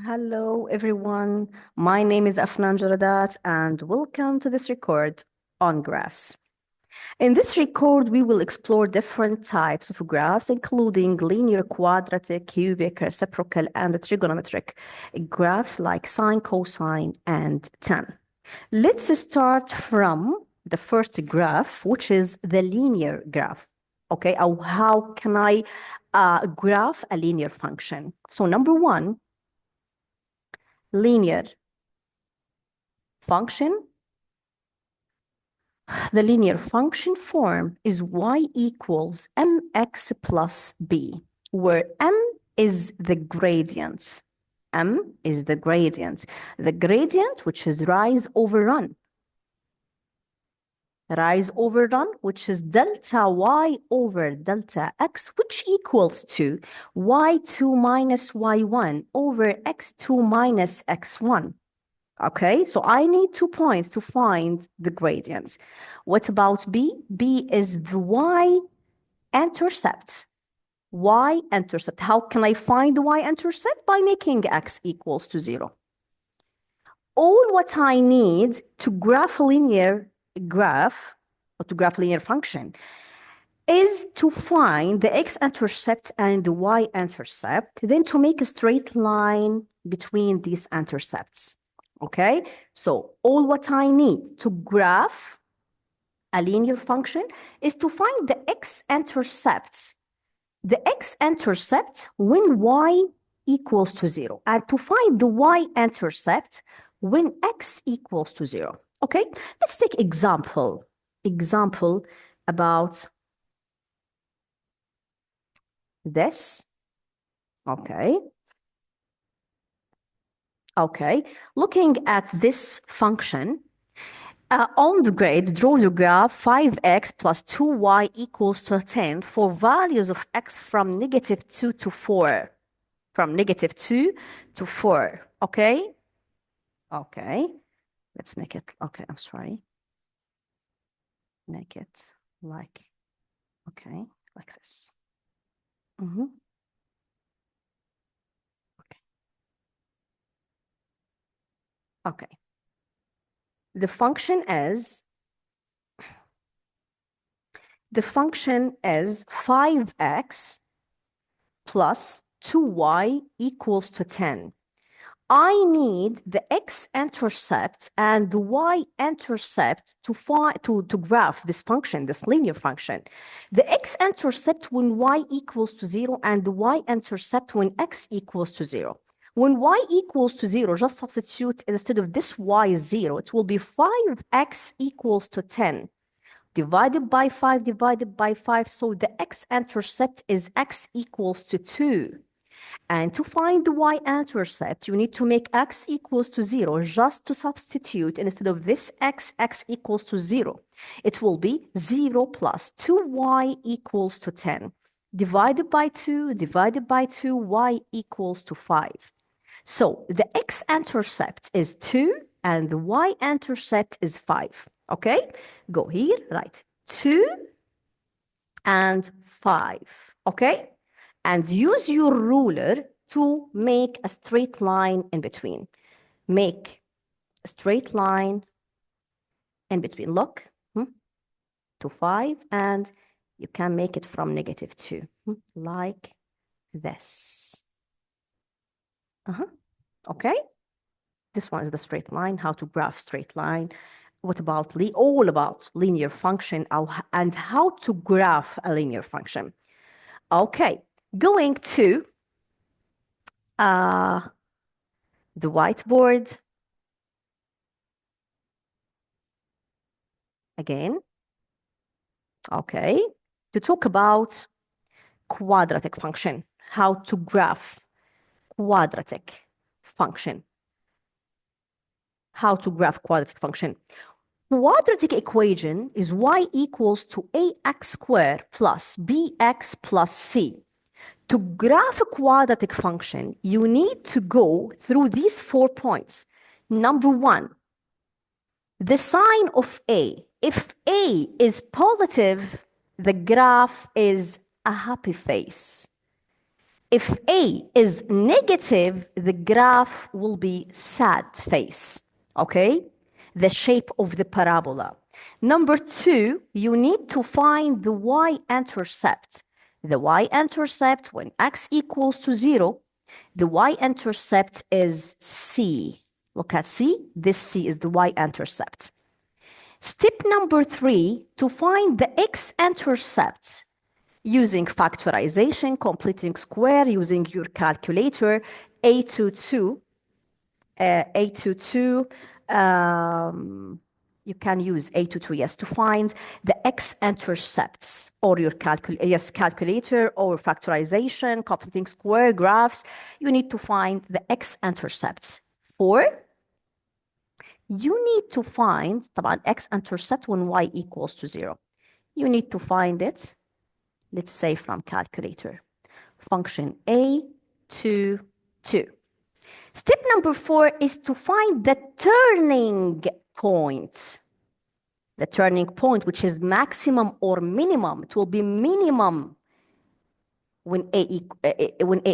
Hello, everyone. My name is Afnan Jaradat, and welcome to this record on graphs. In this record, we will explore different types of graphs, including linear, quadratic, cubic, reciprocal, and trigonometric graphs like sine, cosine, and tan. Let's start from the first graph, which is the linear graph. Okay, or how can I graph a linear function? So number one, linear function. The linear function form is y equals mx plus b, where m is the gradient. M is the gradient. The gradient, which is rise over run. Rise over run, which is delta y over delta x, which equals to y2 minus y1 over x2 minus x1. Okay, so I need 2 points to find the gradient. What about B? B is the y-intercept. Y-intercept. How can I find the y-intercept? By making x equals to 0. All what I need to graph a linear graph, or to graph a linear function, is to find the x-intercept and the y-intercept, then to make a straight line between these intercepts. Okay, so all what I need to graph a linear function is to find the x-intercept. The x-intercept when y equals to 0, and to find the y-intercept when x equals to 0. Okay, let's take example about this. Okay, looking at this function, on the grid, draw the graph 5x plus 2y equals to 10 for values of x from -2 to 4. From -2 to 4, okay? Okay, let's make it, okay, I'm sorry. Make it like, okay, like this. Okay. The function is 5x plus 2y equals to 10. I need the x-intercept and the y-intercept to graph this function, this linear function. The x-intercept when y equals to 0 and the y-intercept when x equals to 0. When y equals to 0, just substitute instead of this y is 0, it will be 5x equals to 10 divided by 5 divided by 5. So the x-intercept is x equals to 2. And to find the y-intercept, you need to make x equals to 0 just to substitute instead of this x equals to 0. It will be 0 plus 2y equals to 10. Divided by 2, y equals to 5. So the x-intercept is 2 and the y-intercept is 5. Okay, go here, right, 2 and 5, okay? And use your ruler to make a straight line in between. Make a straight line in between. Look, to 5, and you can make it from -2, like this. Okay? This one is the straight line, how to graph straight line. What about all about linear function and how to graph a linear function. Okay, going to the whiteboard again. Okay, to talk about quadratic function, how to graph quadratic function. How to graph quadratic function. Quadratic equation is y equals to ax squared plus bx plus c. To graph a quadratic function, you need to go through these 4 points. Number 1, the sign of a. If a is positive, the graph is a happy face. If A is negative, the graph will be sad face, okay? The shape of the parabola. Number two, you need to find the y-intercept. The y-intercept when x equals to 0, the y-intercept is C. Look at C. This C is the y-intercept. Step number three, to find the x-intercept using factorization, completing square, using your calculator, A22, A22, you can use A22, yes, to find the x-intercepts, or your calculator, or factorization, completing square, graphs. You need to find the x-intercepts. For you need to find طبعا x-intercept when y equals to 0. You need to find it, let's say from calculator, function A22. Step number 4 is to find the turning point. The turning point, which is maximum or minimum. It will be minimum when A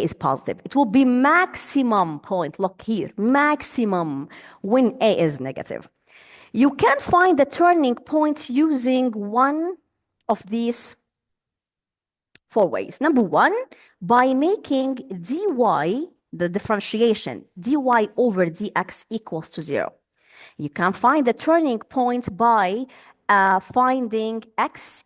is positive. It will be maximum point. Look here, maximum when A is negative. You can find the turning point using one of these 4 ways. Number 1, by making dy, the differentiation, dy over dx equals to 0. You can find the turning point by finding x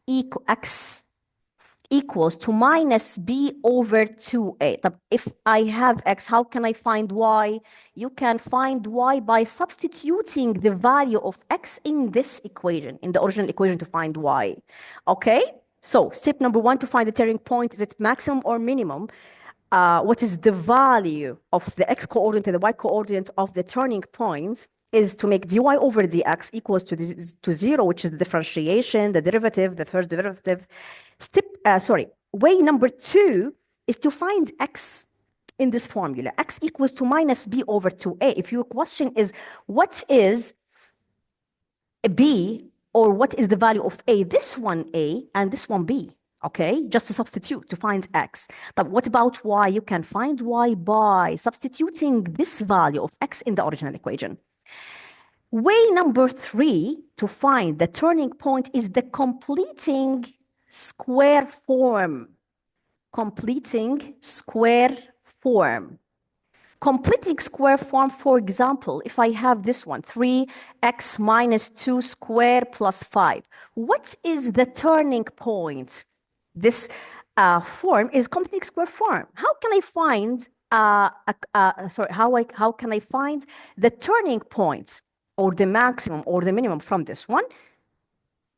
equals to minus b over 2a. If I have x, how can I find y? You can find y by substituting the value of x in this equation, in the original equation, to find y. Okay? So step number 1 to find the turning point, is it maximum or minimum? What is the value of the x coordinate and the y coordinate of the turning point? Is to make dy over dx equals to 0, which is the differentiation, the derivative, the first derivative. Way number 2 is to find x in this formula. X equals to minus b over 2a. If your question is, what is b, or what is the value of a? This one a and this one b. Okay, just to substitute to find x. But what about y? You can find y by substituting this value of x in the original equation. Way number 3 to find the turning point is the completing square form. Completing square form. Completing square form, for example, if I have this one, 3x minus 2 squared plus 5. What is the turning point? This form is completing square form. How can I find, how can I find the turning point, or the maximum or the minimum from this one?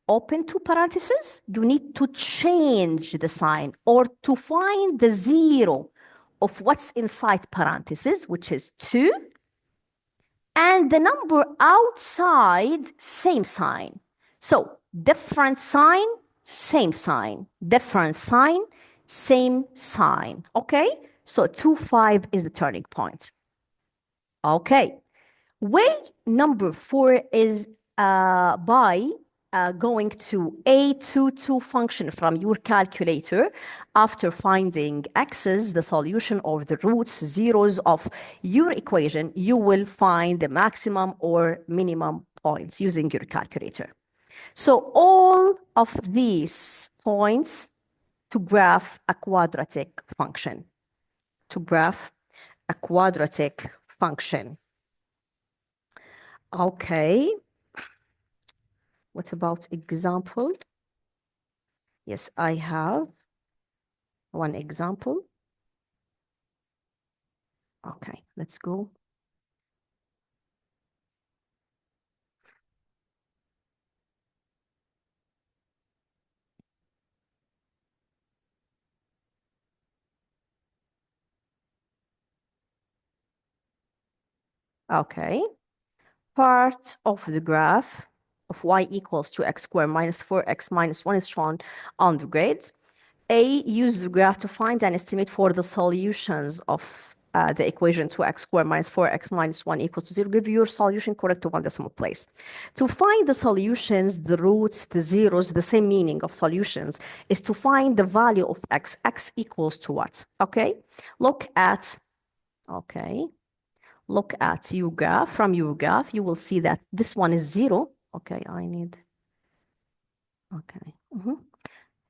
Open two parentheses, you need to change the sign, or to find the 0 of what's inside parentheses, which is 2, and the number outside, same sign. So different sign, same sign. Different sign, same sign. Okay? So 2, 5 is the turning point. Okay. Way number 4 is by going to A22 function from your calculator. After finding x's, the solution, or the roots, zeros of your equation, you will find the maximum or minimum points using your calculator. So all of these points to graph a quadratic function. To graph a quadratic function. Okay. What about example? Yes, I have one example. Okay, let's go. Okay. Part of the graph of y equals 2x squared minus 4x minus 1 is shown on the grid. A, use the graph to find and estimate for the solutions of the equation 2x squared minus 4x minus 1 equals to 0, give you your solution correct to one decimal place. To find the solutions, the roots, the zeros, the same meaning of solutions is to find the value of x. X equals to what? Okay, look at your graph. From your graph, you will see that this one is 0. Okay,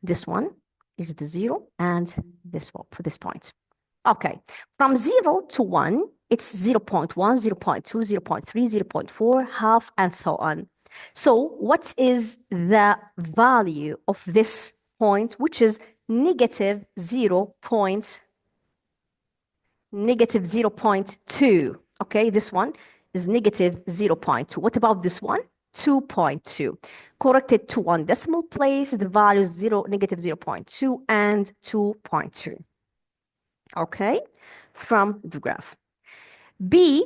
this one is the 0 and this one for this point. Okay, from 0 to 1, it's 0.1, 0.2, 0.3, 0.4, half, and so on. So what is the value of this point, which is negative 0.2? Okay, this one is negative 0.2. What about this one? 2.2. Corrected to one decimal place, the value is negative 0.2 and 2.2. Okay, from the graph. B,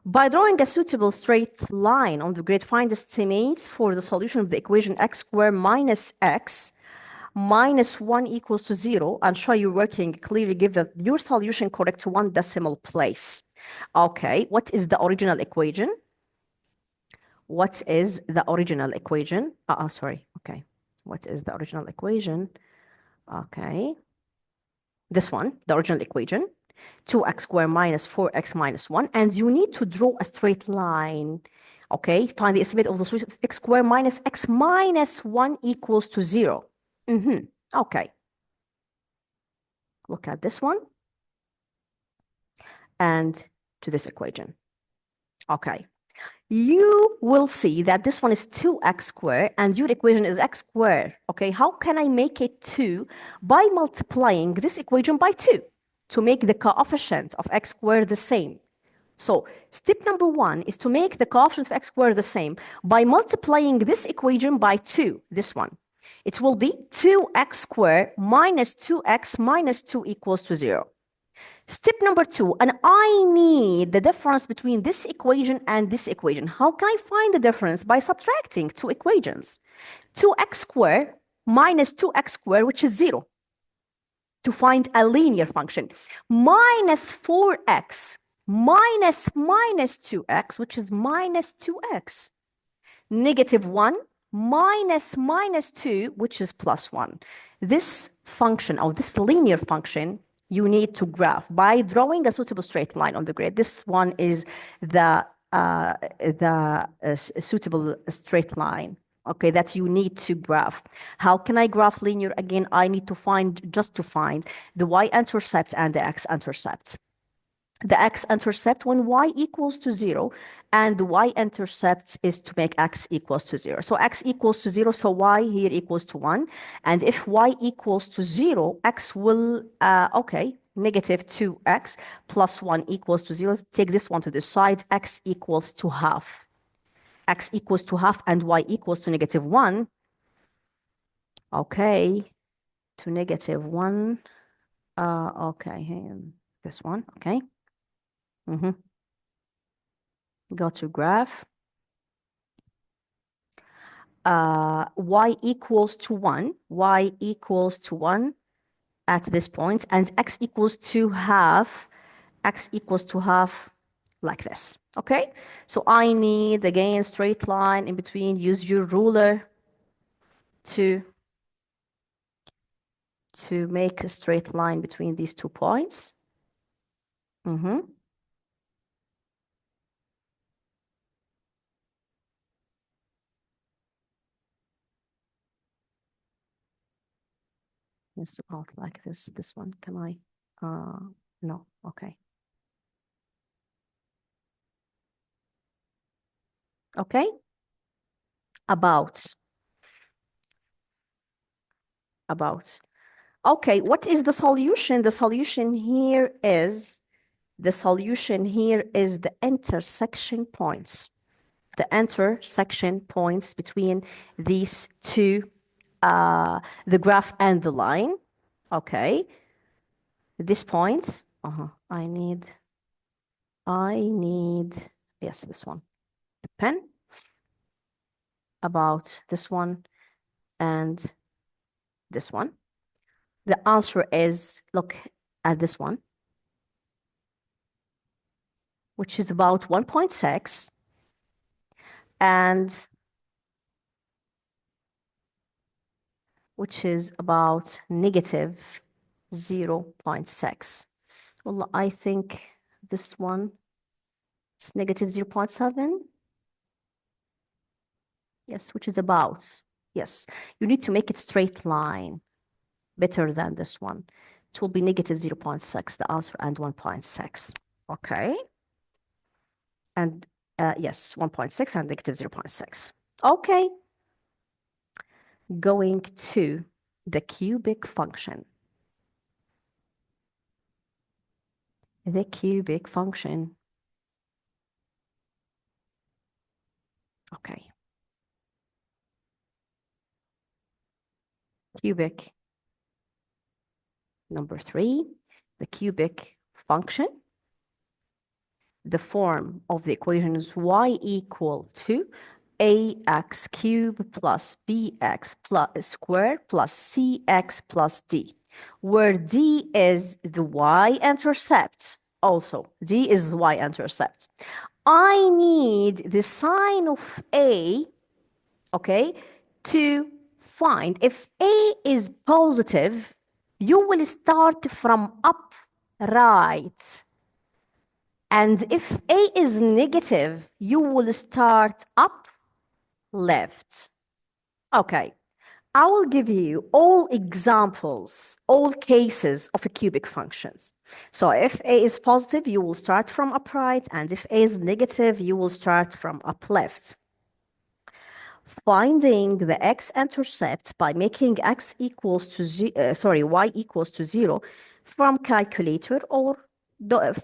by drawing a suitable straight line on the grid, find estimates for the solution of the equation x squared minus x minus 1 equals to 0, and show you working. Clearly give your solution correct to one decimal place. Okay, what is the original equation? What is the original equation? Sorry. Okay, what is the original equation? Okay, this one, the original equation, 2x squared minus 4x minus 1, and you need to draw a straight line. Okay, find the estimate of the solution of x squared minus x minus 1 equals to 0. Okay, look at this one and to this equation. Okay, you will see that this one is 2x squared and your equation is x squared. Okay, how can I make it 2? By multiplying this equation by 2 to make the coefficient of x squared the same. So step number 1 is to make the coefficient of x squared the same by multiplying this equation by 2, this one. It will be 2x squared minus 2x minus 2 equals to 0. Step number 2, and I need the difference between this equation and this equation. How can I find the difference? By subtracting two equations. 2x squared minus 2x squared, which is 0, to find a linear function, minus 4x minus 2x, which is minus 2x, negative 1 minus 2, which is plus 1. This function, or this linear function, you need to graph by drawing a suitable straight line on the grid. This one is the suitable straight line, okay, that you need to graph. How can I graph linear? Again, I need to find the y-intercept and the x-intercept. The x-intercept when y equals to 0, and the y-intercept is to make x equals to 0. So x equals to 0, so y here equals to 1. And if y equals to 0, x will, negative 2x plus 1 equals to 0. Take this one to the side, x equals to half. X equals to half and y equals to negative 1. Okay, to negative 1. Okay, this one, okay. Go to graph. Y equals to 1. Y equals to 1 at this point, and x equals to half. X equals to half like this. Okay? So I need, again, straight line in between. Use your ruler to make a straight line between these 2 points. It's about like this. This one, can I? No, okay. Okay? About. Okay, what is the solution? The solution here is the intersection points. The intersection points between these two, the graph and the line. Okay. This point, I need, yes, this one, the pen. About this one and this one. The answer is, look at this one, which is about 1.6, and which is about negative 0.6. Well, I think this one is negative 0.7. Yes, which is about. Yes, you need to make it straight line, better than this one. It will be negative 0.6, the answer, and 1.6. Okay. And yes, 1.6 and negative 0.6. Okay. Going to the cubic function. The cubic function. Okay. Cubic number 3, the cubic function. The form of the equation is y equal to ax cubed plus bx plus squared plus cx plus d, where d is the y-intercept. Also, d is the y-intercept. I need the sign of a, okay, to find. If a is positive, you will start from upright. And if A is negative, you will start up left. Okay, I will give you all examples, all cases of a cubic functions. So if A is positive, you will start from upright, and if A is negative, you will start from up left. Finding the x-intercept by making x equals to y equals to 0 from calculator or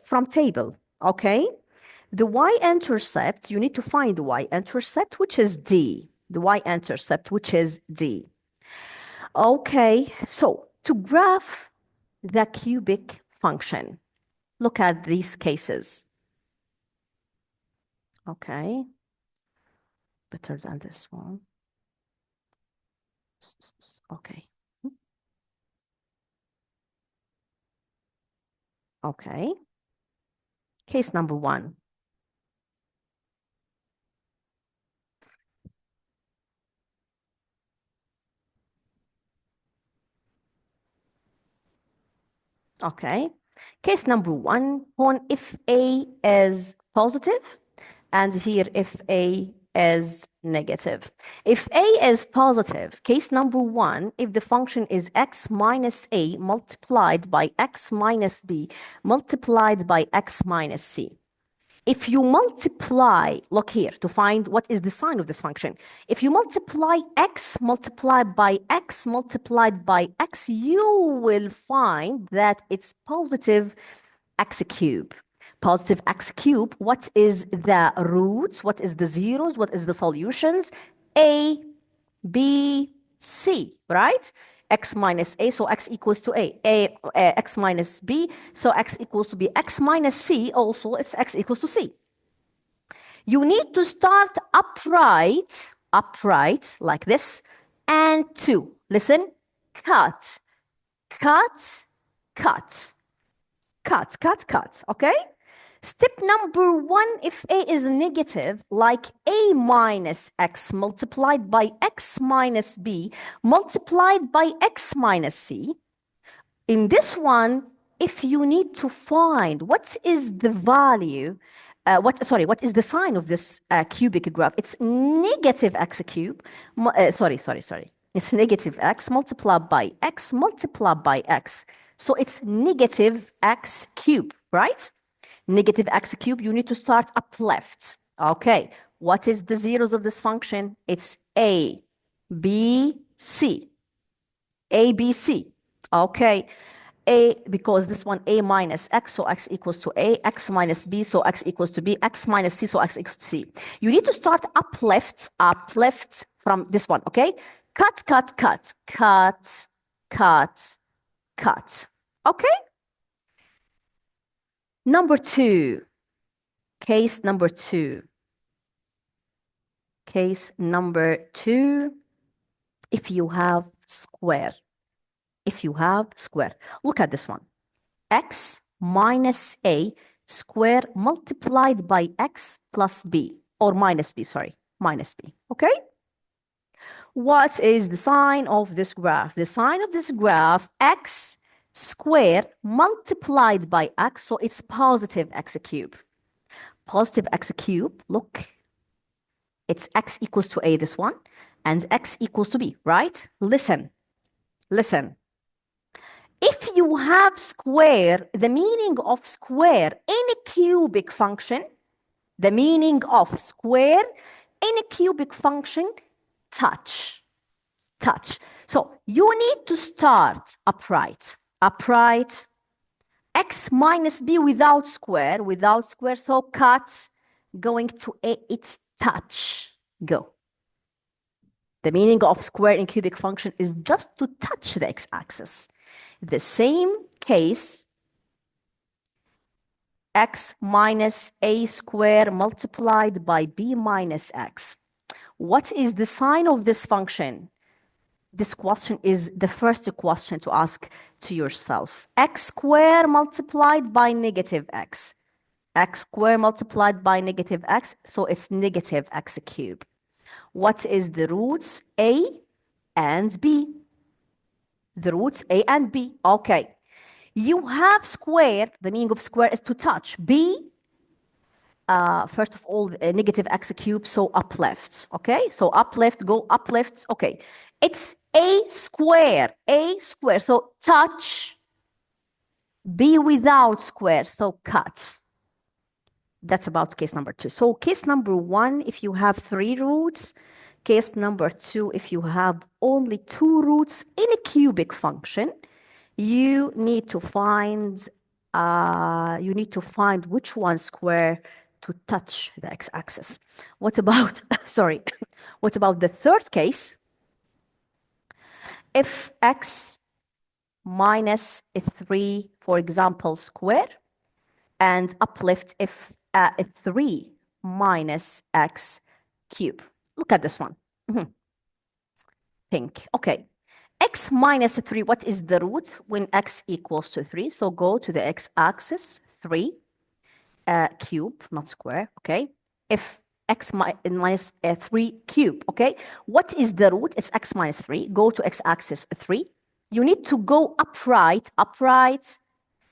from table, okay? The y-intercept, you need to find the y-intercept, which is d. The y-intercept, which is d. Okay, so to graph the cubic function, look at these cases. Okay, better than this one. Okay. Okay. Case number 1. Okay. Case number 1, on if A is positive, and here if A is negative. If A is positive, case number 1, if the function is x minus A multiplied by x minus B multiplied by x minus C. If you multiply, look here, to find what is the sign of this function. If you multiply x multiplied by x multiplied by x, you will find that it's positive x cube. Positive x cube, what is the roots? What is the zeros? What is the solutions? A, B, C, right? X minus A, so x equals to x minus B, so x equals to B. X minus C, also, it's x equals to C. You need to start upright, like this, and listen, cut, cut, cut, cut, cut, cut, okay? Step number 1, if A is negative, like A minus X multiplied by X minus B multiplied by X minus C. In this one, if you need to find what is the value, what is the sign of this cubic graph? It's negative X cube, It's negative X multiplied by X multiplied by X. So it's negative X cube, right? Negative x cube, you need to start up left. Okay, what is the zeros of this function? It's A, B, C. A, B, C. Okay, A, because this one A minus X, so X equals to A, X minus B, so X equals to B, X minus C, so X equals to C. You need to start up left from this one, okay? Cut, cut, cut, cut, cut, cut. Okay? Number 2. Case number 2. Case number 2, if you have square. if you have square. Look at this one. X minus a square multiplied by x plus b, or minus b, sorry, minus b, okay? What is the sign of this graph? The sign of this graph, x square multiplied by x, so it's positive x cube. Positive x cube, look, it's x equals to a, this one, and x equals to b, right? Listen. If you have square, the meaning of square in a cubic function, the meaning of square in a cubic function, touch. So you need to start upright. X minus b without square, so cut, going to a, it's touch, go. The meaning of square in cubic function is just to touch the x-axis. The same case, x minus a square multiplied by b minus x. What is the sign of this function? This question is the first question to ask to yourself. X square multiplied by negative x. X square multiplied by negative x, so it's negative x cube. What is the roots? A and b. The roots A and B. Okay. You have square, the meaning of square is to touch. B, first of all, negative x cube, so up left. Okay, so up left, go up left. Okay, it's a square, so touch. B without square, so cut. That's about case number 2. So case number 1, if you have 3 roots. Case number 2, if you have only 2 roots in a cubic function, you need to find which one square to touch the x-axis. What about, sorry, what about the third case? If x minus 3, for example, square, and uplift if 3 minus x cube. Look at this one. Pink. Okay. X minus 3, what is the root when x equals to 3? So go to the x-axis, 3 cube, not square, okay? If x minus 3 cube, okay? What is the root? It's x minus 3. Go to x-axis, 3. You need to go upright.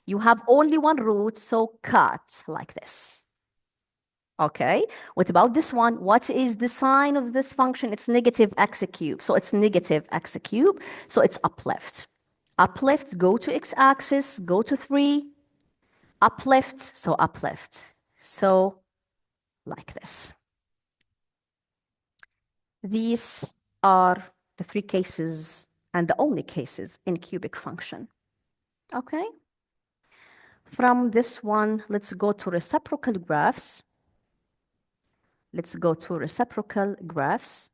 You have only one root, so cut like this. Okay, what about this one? What is the sign of this function? It's negative x cube. So it's negative x cube. So it's up left. Up left, go to x-axis, go to 3. Up left, so up left. So like this. These are the 3 cases and the only cases in cubic function. Okay. From this one, let's go to reciprocal graphs. Let's go to reciprocal graphs.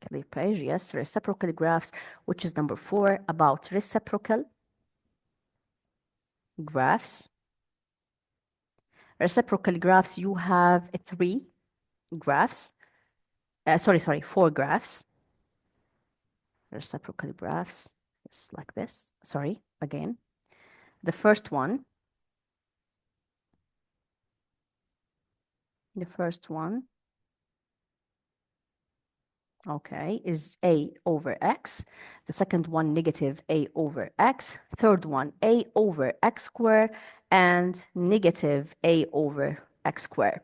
Clear page, yes, reciprocal graphs, which is number 4, about reciprocal graphs. Reciprocal graphs, you have 3 graphs. 4 graphs. Reciprocal graphs is like this. Sorry, again. The first one. Okay, is a over x. The second one, negative a over x. Third one, a over x squared, and negative a over x squared.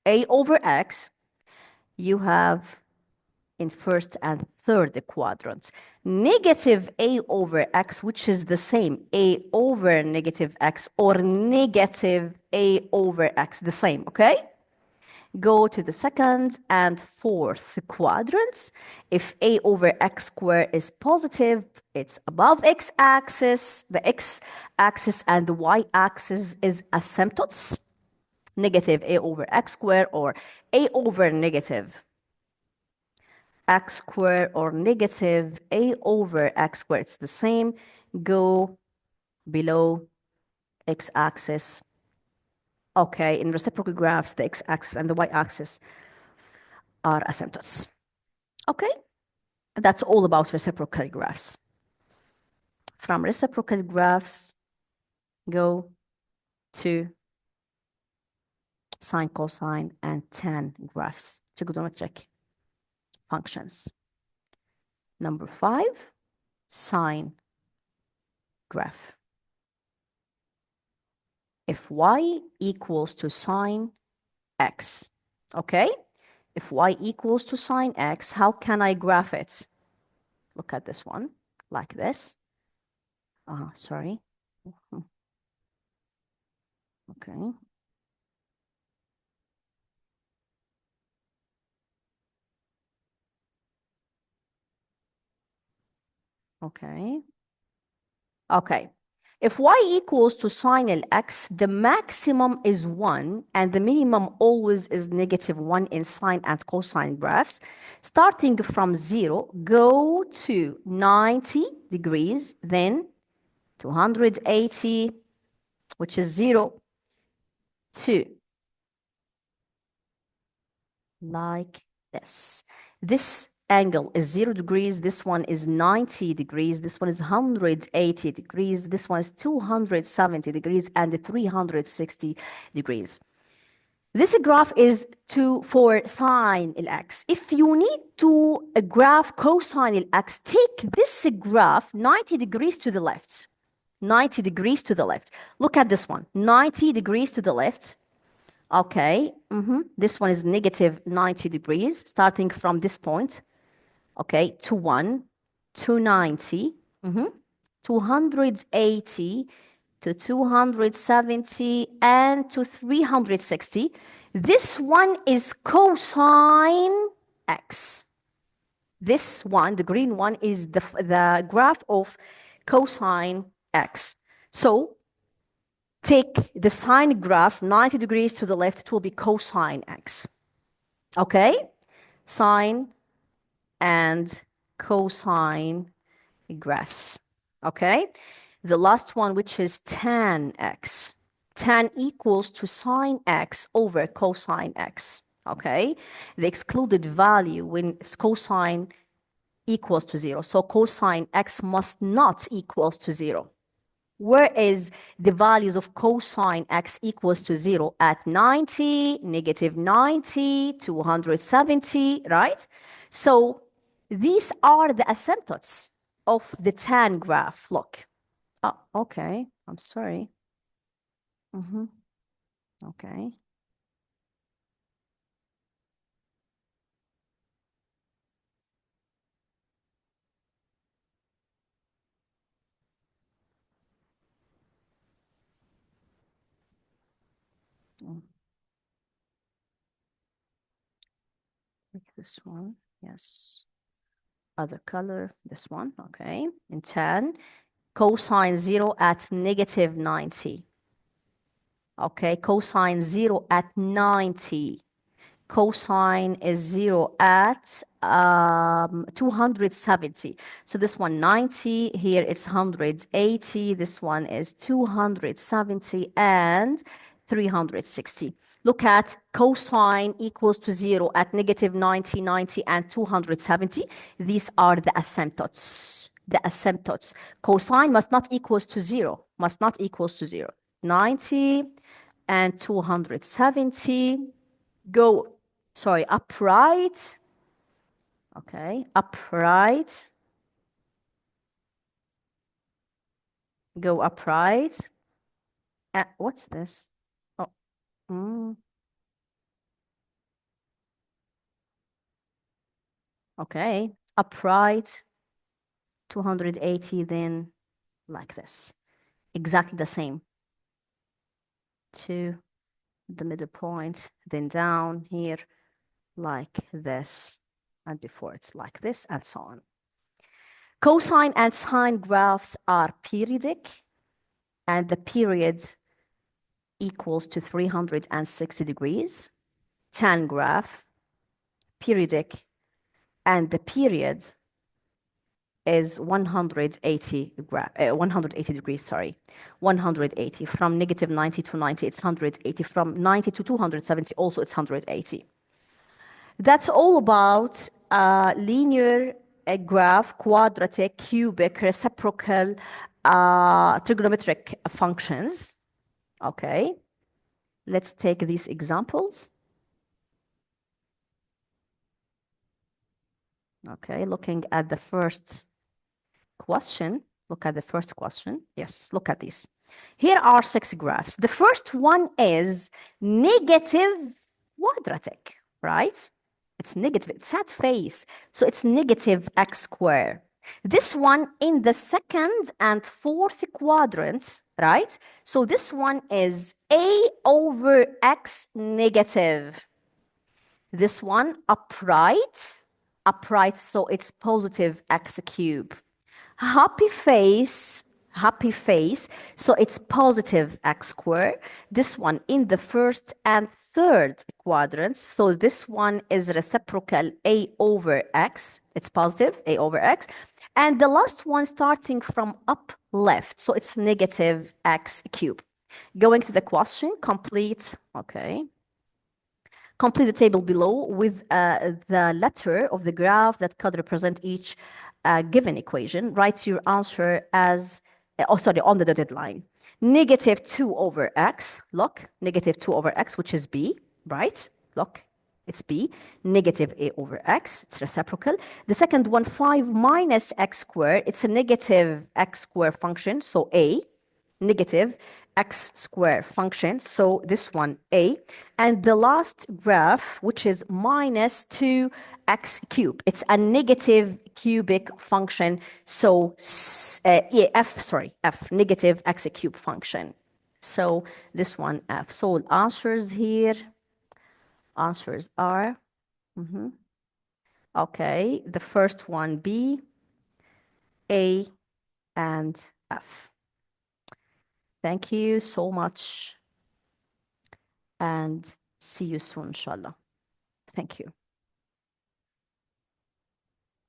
A over x, you have in first and third quadrants. Negative a over x, which is the same, a over negative x, or negative a over x, the same, okay? Go to the second and fourth quadrants. If a over x squared is positive, it's above x-axis. The x-axis and the y-axis is asymptotes. Negative a over x squared, or a over negative x squared, or negative a over x squared. It's the same. Go below x-axis. Okay, in reciprocal graphs, the x-axis and the y-axis are asymptotes. Okay? That's all about reciprocal graphs. From reciprocal graphs, go to sine, cosine, and tan graphs, trigonometric functions. Number 5, sine graph. If y equals to sine x, okay? If y equals to sine x, how can I graph it? Look at this one, like this. Sorry. Okay. Okay. Okay. If y equals to sine x, the maximum is 1 and the minimum always is -1 in sine and cosine graphs. Starting from 0, go to 90 degrees, then 280, which is 0, 2, like this. This angle is 0 degrees, this one is 90 degrees, this one is 180 degrees, this one is 270 degrees, and 360 degrees. This graph is for sine x. If you need to graph cosine x, take this graph 90 degrees to the left. 90 degrees to the left. Look at this one, 90 degrees to the left. Okay, this one is -90 degrees, starting from this point, okay, to 1, to 90, 280, to 270, and to 360. This one is cosine x. This one, the green one, is the graph of cosine x. So take the sine graph 90 degrees to the left, it will be cosine x. Okay? Sine and cosine graphs. Okay? The last one, which is tan x. Tan equals to sine x over cosine x. Okay? The excluded value when cosine equals to 0. So cosine x must not equals to 0. Where is the values of cosine x equals to 0? At 90, -90, 270, right? So these are the asymptotes of the tan graph. Look. Oh, okay. I'm sorry. Okay. Like this one. Yes. Other color. This one. Okay. In tan. Cosine 0 at -90. Okay, cosine 0 at 90. Cosine is 0 at 270. So this one 90, here it's 180, this one is 270 and 360. Look at cosine equals to 0 at -90, 90, and 270. These are the asymptotes. The asymptotes. Cosine must not equals to 0. Must not equals to 0. 90 and 270. Go, sorry, upright. Okay, upright. Go upright. What's this? Oh, okay, upright. 280, then like this. Exactly the same. To the middle point, then down here, like this. And before it's like this, and so on. Cosine and sine graphs are periodic, and the period equals to 360 degrees. Tan graph, periodic, and the period is 180 degrees, sorry. 180. From -90 to 90, it's 180. From 90 to 270, also it's 180. That's all about linear a graph, quadratic, cubic, reciprocal, trigonometric functions. Okay, let's take these examples. Okay, looking at the first question. Look at the first question. Yes, look at this. Here are 6 graphs. The first one is negative quadratic, right? It's negative, it's sad face. So it's negative x squared. This one in the second and fourth quadrants, right? So this one is a over x negative. This one upright, so it's positive x cube. Happy face, so it's positive x squared. This one in the first and third quadrants, so this one is reciprocal a over x, it's positive a over x. And the last one starting from up left, so it's negative x cube. Going to the question, complete, okay. Complete the table below with the letter of the graph that could represent each given equation. Write your answer as, on the dotted line. Negative 2 over x, look, negative 2 over x, which is b, right? Look, it's b. Negative a over x, it's reciprocal. The second one, 5 minus x squared, it's a negative x squared function, so a, negative x squared function, so this one a. And the last graph, which is minus 2x cubed, it's a negative cubic function, so f, negative x cubed function. So this one f. So answers here, answers are, okay, the first one b, a, and f. Thank you so much and see you soon, inshallah. Thank you.